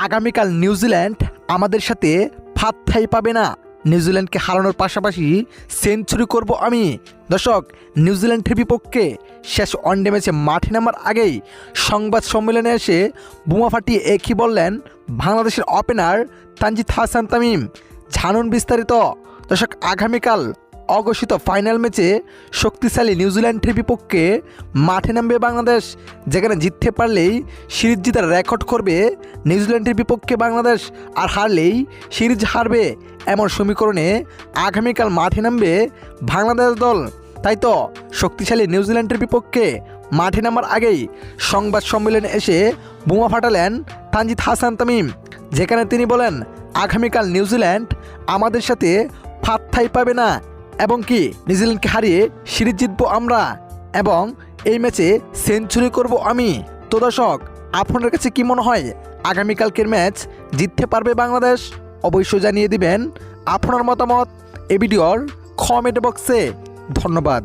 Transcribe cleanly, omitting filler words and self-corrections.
আগামীকাল নিউজিল্যান্ড আমাদের সাথে ফাত্তাই পাবে না। নিউজিল্যান্ডকে হারানোর পাশাপাশি সেঞ্চুরি করব আমি। দর্শক, নিউজিল্যান্ডের বিপক্ষে শেষ ওয়ানডে ম্যাচে মাঠে নামার আগেই সংবাদ সম্মেলনে এসে বোমা ফাটিয়ে একই বললেন বাংলাদেশের ওপেনার তানজিদ হাসান তামিম। জানুন বিস্তারিত। দর্শক, আগামীকাল অঘোষিত ফাইনাল ম্যাচে শক্তিশালী নিউজিল্যান্ডের বিপক্ষে মাঠে নামবে বাংলাদেশ, যেখানে জিততে পারলেই সিরিজ জেতার রেকর্ড করবে নিউজিল্যান্ডের বিপক্ষে বাংলাদেশ, আর হারলেই সিরিজ হারবে। এমন সমীকরণে আগামীকাল মাঠে নামবে বাংলাদেশ দল। তাই তো শক্তিশালী নিউজিল্যান্ডের বিপক্ষে মাঠে নামার আগেই সংবাদ সম্মেলনে এসে বোমা ফাটালেন তানজিদ হাসান তামিম, যেখানে তিনি বলেন আগামীকাল নিউজিল্যান্ড আমাদের সাথে ফাত্তাই পাবে না এবং কি নিউজিল্যান্ডকে হারিয়ে সিরিজ জিতবো আমরা এবং এই ম্যাচে সেঞ্চুরি করব আমি। তো দর্শক, আপনার কাছে কি মনে হয় আগামীকালকের ম্যাচ জিততে পারবে বাংলাদেশ? অবশ্যই জানিয়ে দিবেন আপনার মতামত এই ভিডিওর কমেন্ট বক্সে। ধন্যবাদ।